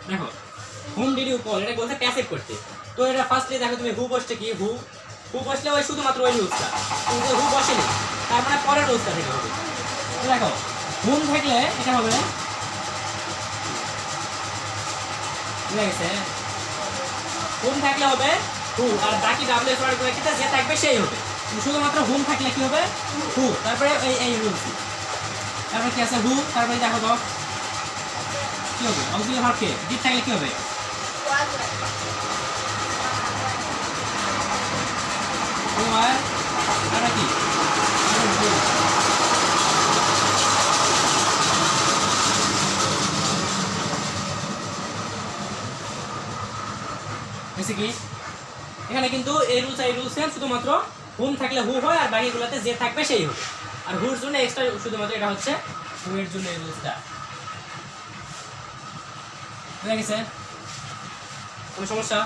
দেখো হুম ডিড ইউ কল এটা বলতে প্যাসিভ করতে তো এটা ফার্স্টলি দেখো তুমি হু বসছে কি হু বসলে ওই শুধুমাত্র ওই রুলসটা কিন্তু হু বসেনি তার মানে পরের রুলসটা থেকে হবে তো দেখো হুম থাকলে এটা হবে বুঝা গেছে হুম থাকলে হবে হু আর বাকি ডাবল এস ওয়ার্ড গুলো যে থাকবে সেই হবে শুধুমাত্র হুম থাকলে কি হবে হু তারপরে এই রুলস তারপরে কি আছে হু তারপরে দেখো তো কি হবে অক্সিলারি ভার্ব কে ডিড থাকলে কি হবে তোমার আর কি বেসিক্যালি এখানে কিন্তু এই রুলস সেম শুধুমাত্র হুম থাকলে হু হয় আর বাকিগুলোতে যে থাকবে সেই হবে আর হুর জন্য এক্সট্রা শুধুমাত্র এটা হচ্ছে হু এর জন্য এই রুলসটা বুঝা গেছে কোনো সমস্যা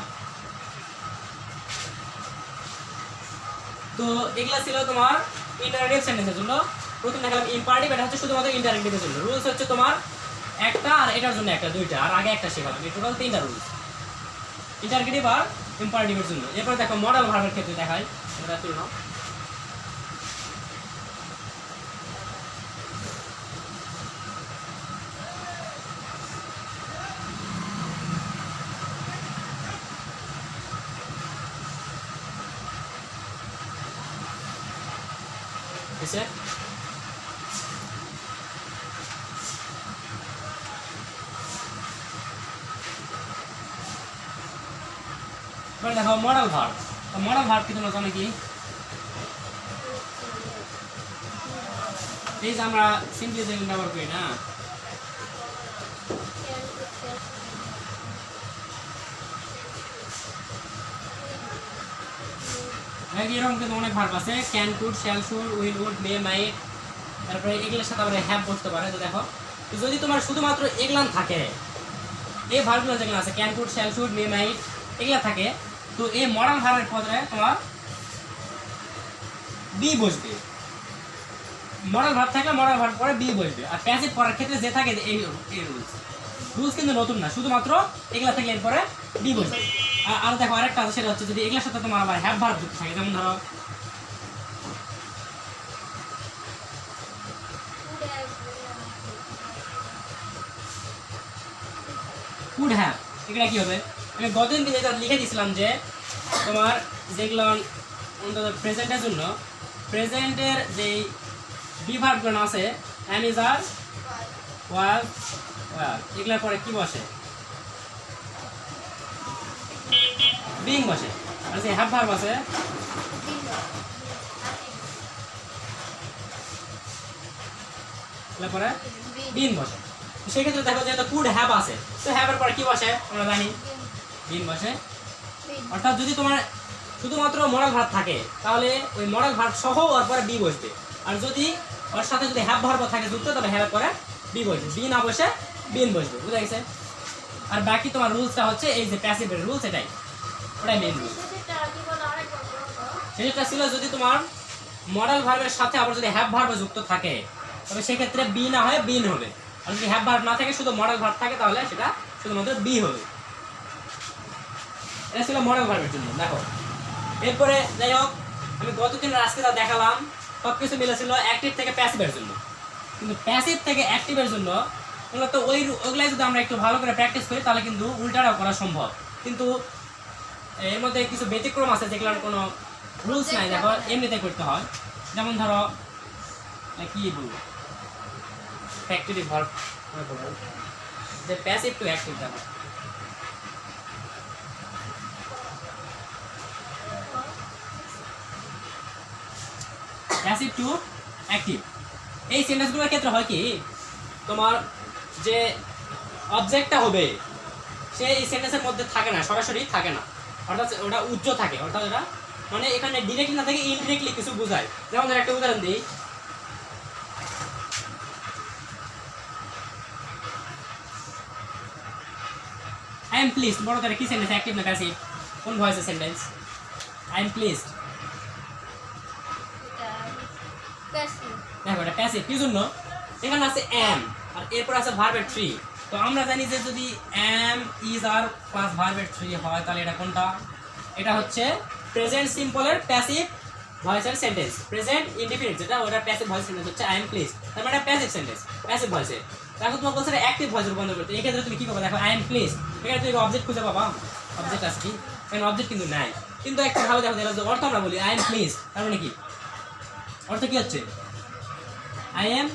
তো এগুলা ছিল তোমার ইন্টারঅ্যাক্টিভ সেন্টেন্সের জন্য প্রথম দেখালাম ইম্পারেটিভ এটা হচ্ছে শুধুমাত্র ইন্টারঅ্যাক্টিভের জন্য রুলস হচ্ছে তোমার একটা আর এটার জন্য একটা দুইটা আর আগে একটা শেখালাম এই টোটাল তিনটা রুলস ইন্টারঅ্যাক্টিভ আর ইম্পারেটিভের জন্য এরপর দেখো মডেল ভার্বের ক্ষেত্রে দেখাই এটা তুলে নাও এসে এবার দেখো মডেল ভার্ব কি তোমরা জানো কি এই যে আমরা সিম্পলি যে ব্যবহার করি না এরকম কিন্তু অনেক ভার্ব আছে can could shall should will would may might তারপরে এগুলোর সাথে আবার হ্যাভ বসতে পারে তো দেখো যদি তোমার শুধুমাত্র এগুলান থাকে এই ভার্বগুলো যেগুলো আছে can could shall should may might এগুলা থাকে তো এই মডাল ভার্বের পরে তোমার বি বসবে মডাল ভার্ব থাকলে মডাল ভার্ব পরে বি বসবে আর প্যাসিভ করার ক্ষেত্রে যে থাকে এই রুলস কিন্তু নতুন না শুধুমাত্র এগুলা থেকে এরপরে বি বসবে আর দেখো আরেকটা আছে সেটা হচ্ছে যদি এগুলোর সাথে তোমার আবার হ্যাভ ভার্ব যুক্ত থাকে যেমন ধরো কুড হ্যাভ এটা কি হবে আমি গতদিন যেটা লিখে দিয়েছিলাম যে তোমার যেগুলো অন্তত প্রেজেন্টের জন্য প্রেজেন্টের যেই বি ভার্বগুলো আছে am is are was were এগুলোর পরে কি বসে বিং বসে আর যে হ্যাভ ভার্ব আছে এগুলোর পরে বিন বসে সেক্ষেত্রে দেখো যেহেতু কুড হ্যাভ আছে তো হ্যাভের পরে কি বসে আমরা জানি বিন বসে অর্থাৎ যদি তোমার শুধুমাত্র মডেল ভার্ব থাকে তাহলে ওই মডেল ভার্ব সহ ওর পরে বি বসবে আর যদি ওর সাথে যদি হ্যাভ ভার্ব থাকে যুক্ত তাহলে হ্যাভের পরে বি বসবে বি না বসে বিন বসবে বুঝা গেছে আর বাকি তোমার রুলসটা হচ্ছে এই যে প্যাসিভের রুলস এটাই ওটাই মেইন রুল সেটা ছিল যদি তোমার মডেল ভার্বের সাথে আবার যদি হ্যাভ ভার্ব যুক্ত থাকে তবে সেক্ষেত্রে বি না হয় বিন হবে, আর যদি হ্যাভ ভার্ব না থাকে শুধু মডেল ভার্ব থাকে তাহলে সেটা শুধুমাত্র বি হবে। এটা ছিল মডেল ভার্বের জন্য। দেখো এরপরে যাই হোক, আমি গতদিনের আজকে যা দেখালাম সবকিছু মিলেছিল অ্যাক্টিভ থেকে প্যাসিভের জন্য, কিন্তু প্যাসিভ থেকে অ্যাক্টিভের জন্য মূলত ওইগুলাই যদি আমরা একটু ভালো করে প্র্যাকটিস করি তাহলে কিন্তু উল্টাটাও করা সম্ভব। কিন্তু এর মধ্যে কিছু ব্যতিক্রম আছে যেগুলোর কোনো রুলস নাই, দেখো এমনিতে করতে হয়। যেমন ধরো কি বলবো, ফ্যাক্টরি ভার্ব যে প্যাসিভ টু অ্যাক্টিভ, দেখো প্যাসিভ টু অ্যাক্টিভ এই সেন্টেন্সগুলোর ক্ষেত্রে হয় কি, তোমার যে অবজেক্টটা হবে সে এই সেন্টেন্সের মধ্যে থাকে না, সরাসরি থাকে না, অর্থাৎ ওটা উজ্জ্ব থাকে, অর্থাৎ ওটা মানে এখানে ডিরেক্টলি না থাকে ইনডিরেক্টলি কিছু বোঝায়। যেমন ধর একটা উদাহরণ দিই, আই এম প্লিজড বড় করে কি সেন্টেন্স, অ্যাক্টিভ না প্যাসিভ, কোন ভয়েসের সেন্টেন্স? আই এম প্লিজড, দেখো এটা প্যাসিভ। কি জন্য? এখানে আছে এম আর এরপর আছে ভার্বের থ্রি। তো আমরা জানি যে যদি এম ইজ আর প্লাস ভার্বের থ্রি হয় তাহলে এটা কোনটা? এটা হচ্ছে প্রেজেন্ট সিম্পলের প্যাসিভ ভয়েসের সেন্টেন্স। প্রেজেন্ট ইনডিফিনিট যেটা ওটা প্যাসিভ ভয়েস সেন্টেন্স হচ্ছে আই এম প্লিজড, তার মানে এটা প্যাসিভ সেন্টেন্স, প্যাসিভ ভয়েসে। এখন তোমাকে বলছে অ্যাক্টিভ ভয়েসে রূপান্তর করতে, এই ক্ষেত্রে তুমি কি করবে? দেখো আই এম প্লিজড, এখানে তুমি অবজেক্ট খুঁজে পাবা, অবজেক্ট আছে কি? এখানে অবজেক্ট কিন্তু নাই। কিন্তু একটা ভালো দেখো অর্থ আমরা বলি আই এম প্লিজড, তার মানে কি অর্থ কি হচ্ছে? আই এম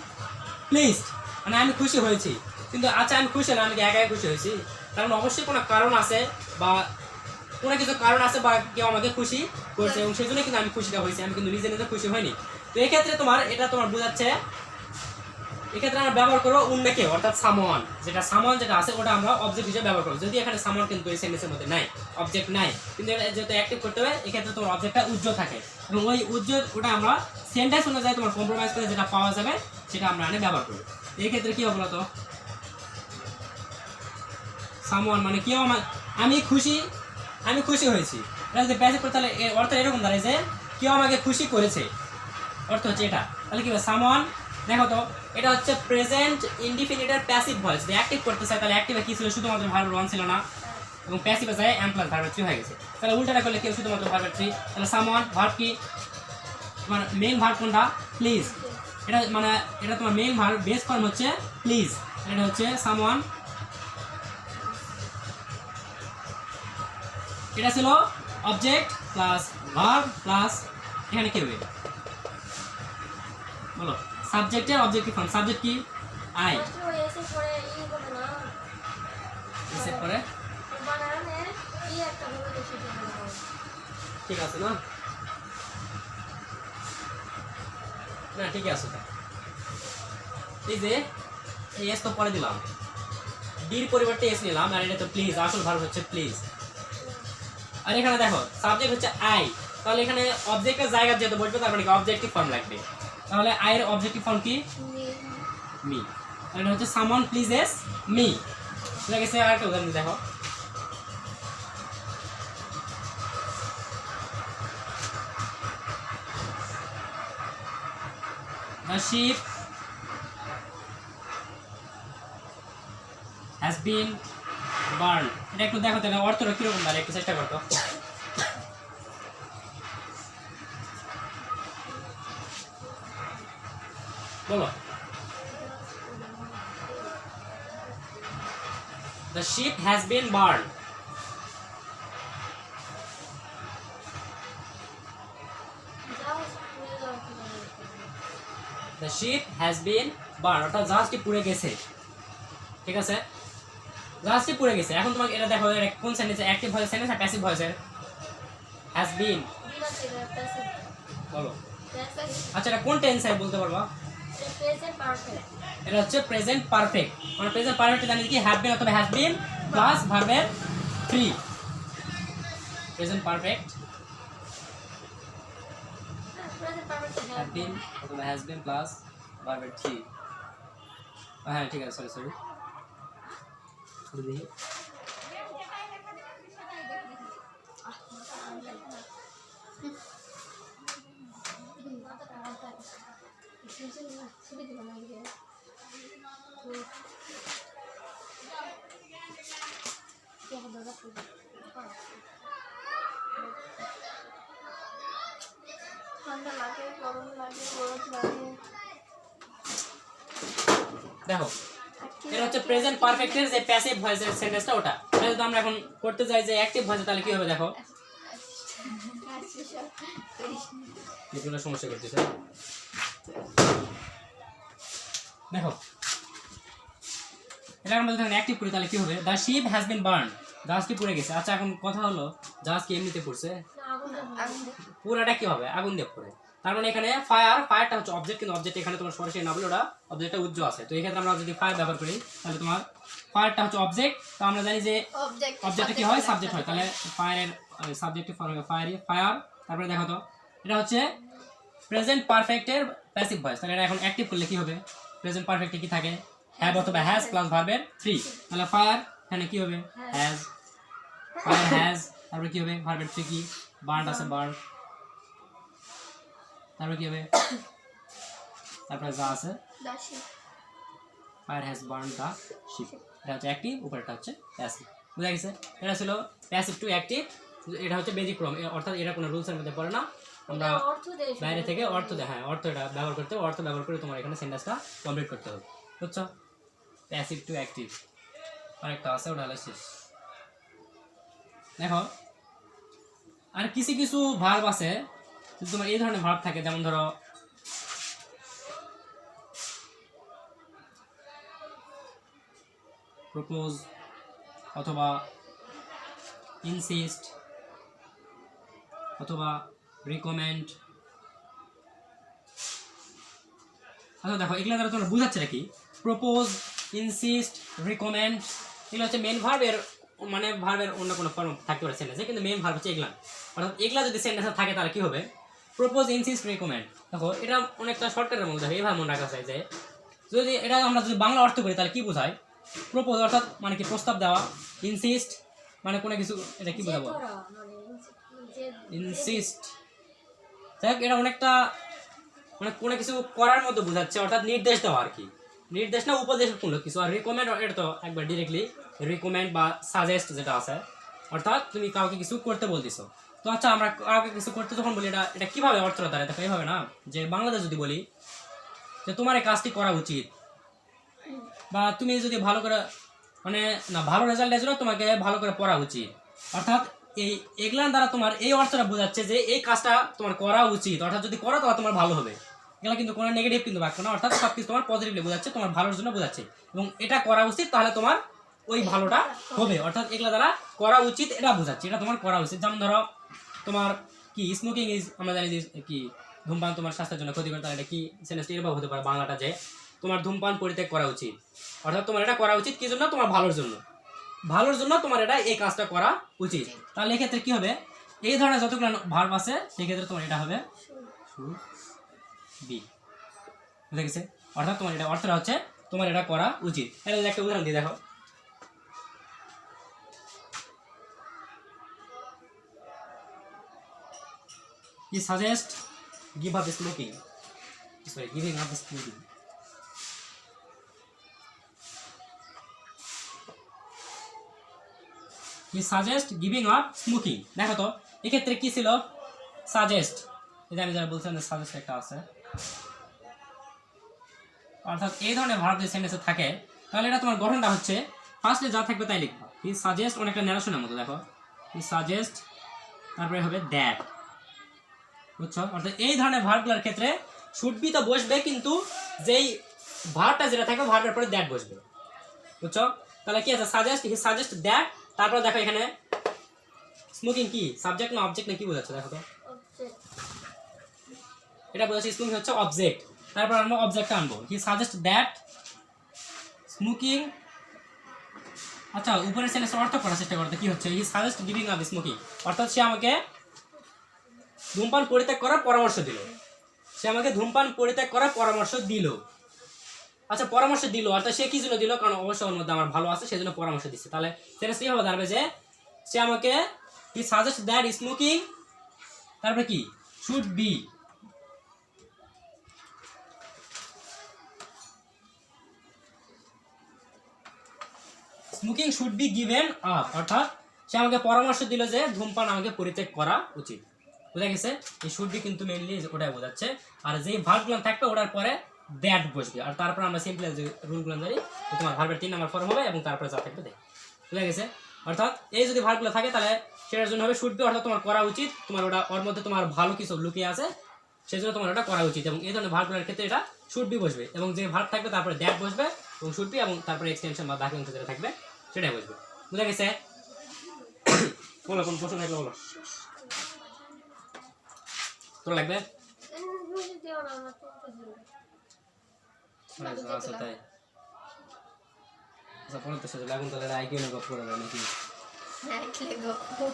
প্লিজড মানে আমি খুশি হয়েছি। কিন্তু আচ্ছা আমি খুশি না, আমি কি একাই খুশি হয়েছি? কারণ অবশ্যই কোনো কারণ আছে বা কোনো কিছু কারণ আছে বা কেউ আমাকে খুশি করছে এবং সেই জন্য কিন্তু আমি খুশিটা হয়েছি, আমি কিন্তু নিজে নিজে খুশি হয়নি। তো এক্ষেত্রে তোমার এটা তোমার বোঝাচ্ছে, এক্ষেত্রে আমরা ব্যবহার করবো অন্যকে, অর্থাৎ সামওয়ান, যেটা সামওয়ান যেটা আছে ওটা আমরা অবজেক্ট হিসেবে ব্যবহার করবো। যদি এখানে সামওয়ান কিন্তু এই সেন্টেন্সের মধ্যে নাই, অবজেক্ট নাই, কিন্তু এটা যেহেতু অ্যাক্টিভ করতে হবে এক্ষেত্রে তোমার অবজেক্টটা উজ্জ্বল থাকে এবং ওই উজ্জ্বল ওটা আমরা সেন্টেন্স অনুযায়ী তোমার কম্প্রোমাইজ করে যেটা পাওয়া যাবে সেটা আমরা এনে ব্যবহার করবো। এই ক্ষেত্রে কি হবে বলতো? সামওয়ান মানে কেউ আমি খুশি হয়েছি, এটা যদি প্যাসিভ করতে তাহলে অর্থ এরকম দাঁড়ায় যে কেউ আমাকে খুশি করেছে, অর্থ হচ্ছে এটা। তাহলে কি হবে? সামওয়ান, দেখো তো এটা হচ্ছে প্রেজেন্ট ইনডিফিনিটের প্যাসিভ ভয়েস। যদি অ্যাক্টিভ করতে চাই তাহলে অ্যাক্টিভে কি ছিল? শুধুমাত্র ভার্ব ওয়ান ছিল না, এবং প্যাসিভে যায় এম প্লাস ভার্ব থ্রি হয়ে গেছে। তাহলে উল্টাটা করলে কেউ শুধুমাত্র ভার্ব থ্রি। তাহলে সামওয়ান ভার্ব কি, তোমার মেইন ভার্ব কোনটা? প্লিজ। এটা মানে এটা তোমার মেইন ভার্ব, বেস ফর্ম হচ্ছে প্লিজ, এটা হচ্ছে সামওয়ান। এটা ছিল অবজেক্ট প্লাস ভার্ব প্লাস এখানে কি হবে বলো? সাবজেক্টের অবজেক্টিভ ফর্ম। সাবজেক্ট কি? আই, এসে পরে ঠিক আছে না? না ঠিক আছে। এই যে এস তো পরে দিলাম, ডির পরিবর্তে এস নিলাম, আর এটা তো প্লিজ, আসল ভার্ব হচ্ছে প্লিজ। আর এখানে দেখো সাবজেক্ট হচ্ছে আই, তাহলে এখানে অবজেক্টের জায়গা যেহেতু বসবে তার মানে কি অবজেক্টিভ ফর্ম লাগবে। তাহলে আই এর অবজেক্টিভ ফর্ম কি? মি। এটা হচ্ছে সামওয়ান প্লিজেস মি। ঠিক আছে, আরেকটা উদাহরণ দেখো। The sheep has been burned. এটা একটু দেখো তাহলে অর্থটা কিরকম দাঁড়ায়, একটু চেষ্টা করতো। বলো। The sheep has been burned. The sheep has been burned, অর্থাৎ জাহাজটি পুড়ে গেছে। ঠিক আছে, জাহাজটি পুড়ে গেছে। এখন তোমাকে এটা দেখো এটা কোন সেন্টেন্সে, অ্যাক্টিভ ভয়েস সেন্টেন্স আর প্যাসিভ ভয়েসের? has been বলো। আচ্ছা এটা কোন টেন্সে বলতে পারবা? এটা হচ্ছে প্রেজেন্ট পারফেক্ট। মানে প্রেজেন্ট পারফেক্ট জানি কি হ্যাভ বিন অথবা হ্যাজ বিন প্লাস ভার্বের three. Present perfect have been অথবা হ্যাজ বিন প্লাস ভার্বের থ্রি। হ্যাঁ ঠিক আছে, সরি দেখি ঠান্ডা লাগে, গরম লাগে, রোদ লাগে। দেখো এটা হচ্ছে প্রেজেন্ট পারফেক্টের যে প্যাসিভ ভয়েসের সেন্টেন্সটা ওটা। তাহলে যদি আমরা এখন করতে যাই যে অ্যাক্টিভ ভয়েসে, তাহলে কি হবে দেখো। এগুলো সমস্যা করতেছে। দেখো এটা আমরা যদি অ্যাক্টিভ করি তাহলে কি হবে, the ship has been burn, জাহাজটি পুড়ে গেছে। আচ্ছা এখন কথা হলো জাহাজ কি এমনিতে পড়ছে? পুরাটা কি হবে, আগুন দিয়ে পড়ে। তার মানে এখানে ফায়ারটা হচ্ছে অবজেক্ট, কিন্তু অবজেক্ট এখানে তোমার সরাসরি না বলে ওটা অবজেক্টটা উজ্জ্বল আছে। তো এই ক্ষেত্রে আমরা যদি ফায়ার ব্যবহার করি তাহলে তোমার ফায়ারটা হচ্ছে অবজেক্ট। তো আমরা জানি যে অবজেক্টটা কি হয়, সাবজেক্ট হয়। তাহলে ফায়ারের সাবজেক্টিভ ফর্ম হবে ফায়ার। তারপরে দেখো তো এটা হচ্ছে প্রেজেন্ট পারফেক্টের প্যাসিভ ভয়েস। তাহলে এটা এখন অ্যাক্টিভ করলে কি হবে, প্রেজেন্ট পারফেক্টে কি থাকে, হ্যাভ অথবা হ্যাজ প্লাস ভার্বের 3। তাহলে ফায়ার এখানে কি হবে, হ্যাজ, ফায়ার হ্যাজ, তারপরে কি হবে ভার্বের 3 কি, বার্ন আছে বার্ন, তারপরে কি হবে, তারপরে যা আছে fire has burn the ship. এটা হচ্ছে অ্যাক্টিভ, উপরেরটা হচ্ছে প্যাসিভ। বুঝা গেছে? এটা ছিল প্যাসিভ টু অ্যাক্টিভ। এটা হচ্ছে বেজিক ক্রম, অর্থাৎ এটা কোনো রুলসের মধ্যে পড়ে না। আমরা বাইরে থেকে অর্থ দেয়, হ্যাঁ অর্থ এটা ব্যবহার করতে, অর্থ ব্যবহার করে তোমার এখানে সেন্টেন্সটা কমপ্লিট করতে হবে। বুঝছো? প্যাসিভ টু অ্যাক্টিভ আরেকটা আছে, ওটা হলো শেষ। দেখো আর কিছু কিছু ভার্ব আছে যদি তোমার এই ধরনের ভার্ব থাকে, যেমন ধরো প্রপোজ অথবা ইনসিস্ট অথবা রিকমেন্ড। আচ্ছা দেখো এগুলো দ্বারা তোমরা বুঝাচ্ছে নাকি, প্রপোজ, ইনসিস্ট, রিকমেন্ড, এগুলো হচ্ছে মেন ভার্ব। এর মানে ভার্বের অন্য কোনো ফর্ম থাকতে পারে সেন্টেন্সে, কিন্তু মেন ভার্ব হচ্ছে এগুলা। অর্থাৎ এগুলা যদি সেন্টেন্সে থাকে তাহলে কি হবে, প্রপোজ, ইনসিস্ট, রিকমেন্ড। দেখো এটা অনেকটা শর্টকাটের মধ্যে এইভাবে মনে রাখা যায় যে যদি এটা আমরা যদি বাংলা অর্থ করি তাহলে কি বোঝায়, প্রপোজ অর্থাৎ মানে কি প্রস্তাব দেওয়া, ইনসিস্ট মানে কোনো কিছু, এটা কি বোঝাবো, ইনসিস্ট। দেখ এটা অনেকটা মানে কোনো কিছু করার মধ্যে বোঝাচ্ছে, অর্থাৎ নির্দেশ দেওয়া আর কি, নির্দেশ না উপদেশমূলক কিছু। আর রিকমেন্ড এটা তো একবার ডিরেক্টলি রিকমেন্ড বা সাজেস্ট যেটা আছে, অর্থাৎ তুমি কাউকে কিছু করতে বলতেছো। তো আচ্ছা আমরা কাউকে কিছু করতে যখন বলি এটা এটা কীভাবে অর্থটা দাঁড়ায়, দেখো এইভাবে না, যে বাংলাদেশ যদি বলি যে তোমার এই কাজটি করা উচিত, বা তুমি যদি ভালো করে মানে না ভালো রেজাল্ট এর জন্য তোমাকে ভালো করে পড়া উচিত, অর্থাৎ এই এগুলার দ্বারা তোমার এই অর্থটা বোঝাচ্ছে যে এই কাজটা তোমার করা উচিত, অর্থাৎ যদি করো তাহলে তোমার ভালো হবে। এগুলো কিন্তু কোনো নেগেটিভ কিন্তু বাক্য না, অর্থাৎ সব কিছু তোমার পজিটিভলি বোঝাচ্ছে, তোমার ভালোর জন্য বোঝাচ্ছে, এবং এটা করা উচিত তাহলে তোমার ওই ভালোটা হবে। অর্থাৎ এগুলা দ্বারা করা উচিত এটা বোঝাচ্ছে, এটা তোমার করা উচিত। যেমন ধরো তোমার কি স্মোকিং ইজ, আমরা জানি যে কি ধূমপান তোমার স্বাস্থ্যের জন্য ক্ষতিকর, তাহলে এটা কি সেন্টেন্সটা এরকম হতে পারে বাংলাটা, যে তোমার ধূমপান পরিত্যাগ করা উচিত, অর্থাৎ তোমার এটা করা উচিত কি জন্য, তোমার ভালোর জন্য, ভালোর জন্য তোমার এটা এই কাজটা করা উচিত। তাহলে এক্ষেত্রে কি হবে, এই ধরনের যতগুলো ভার্ব আছে সেক্ষেত্রে তোমার এটা হবে শুড বি। বুঝে গেছে? অর্থাৎ তোমার এটা অর্থটা হচ্ছে তোমার এটা করা উচিত। এটা যদি একটা উদাহরণ দিয়ে দেখো, he suggest give up smoking, sorry giving up smoking. he suggest giving up smoking। দেখো তো এক্ষেত্রে কি ছিল, সাজেস্ট, এই যে আমি যারা বলছিলাম যে সাজেস্ট একটা আছে, অর্থাৎ এই ধরনের ভার্ব যদি সেন্টেন্সে থাকে তাহলে এটা তোমার গঠনটা হচ্ছে ফার্স্টে যা থাকবে তাই লিখবা। হি সাজেস্ট অনেকটা ন্যারেশনের মতো, দেখো হি সাজেস্ট তারপরে হবে দ্যাট। বুঝছো? অর্থাৎ এই ধরনের ভার্বগুলোর ক্ষেত্রে শুড বি তো বসবে, কিন্তু যেই ভার্বটা যেটা থাকবে ভার্বের পরে দ্যাট বসবে। বুঝছো? তাহলে কি আছে, সাজেস্ট, হি সাজেস্ট দ্যাট, তারপর দেখো এখানে স্মোকিং কি সাবজেক্ট না অবজেক্ট না কি বোঝাচ্ছে, দেখো তো এটা বোঝাচ্ছে স্মোকিং হচ্ছে অবজেক্ট। তারপর আমরা অবজেক্টটা আনবো, হি সাজেস্ট দ্যাট স্মোকিং। আচ্ছা উপরের সেন্টেন্স অর্থ করার চেষ্টা করতে কি হচ্ছে, হি সাজেস্ট গিভিং আপ স্মোকিং, অর্থাৎ সে আমাকে ধূমপান পরিত্যাগ করার পরামর্শ দিল, সে আমাকে ধূমপান পরিত্যাগ করার পরামর্শ দিল। আচ্ছা পরামর্শ দিল, অর্থাৎ সে কি জন্য দিল, কারণ অবশ্যই ওর মধ্যে আমার ভালো আছে সেই জন্য পরামর্শ দিচ্ছে। তাহলে সেন্টেন্সটা এইভাবে দাঁড়াবে যে সে আমাকে, হি সাজেস্ট দ্যাট স্মোকিং তারপরে কি should be. Smoking should be given up, অর্থাৎ সে আমাকে পরামর্শ দিল যে ধূমপান আমাকে পরিত্যাগ করা উচিত। বুঝা গেছে? এই শুড বি কিন্তু মেইনলি ওটাই বোঝাচ্ছে। আর যেই ভার্বগুলো থাকবে ওটার পরে দ্যাট বসবে, আর তারপর আমরা সিম্পল যে রুলগুলো জানি তোমার ভার্বের 3 নাম্বার ফর্ম হবে এবং তারপরে যা থাকবে দেখ। বুঝা গেছে? অর্থাৎ এই যদি ভার্বগুলো থাকে তাহলে সেটার জন্য হবে শুড বি, অর্থাৎ তোমার করা উচিত, তোমার ওটা ওর মধ্যে তোমার ভালো কিছু লুকিয়ে আছে সেজন্য তোমার ওটা করা উচিত, এবং এই ধরনের ভার্বগুলোর ক্ষেত্রে এটা শুড বি বসবে, এবং যে ভার্ব থাকবে তারপরে দ্যাট বসবে এবং শুড বি, এবং তারপরে এক্সটেনশন বা বাকি অংশ যেটা থাকবে সেটাই বসবে। বুঝা গেছে? বলো কোন প্রশ্ন থাকলে বলো, তোর লাগবে? আচ্ছা তাই, আচ্ছা পরে তো সেটা লাগুন তাহলে আইকিউ না গপ করে নাকি হ্যাঁ, তো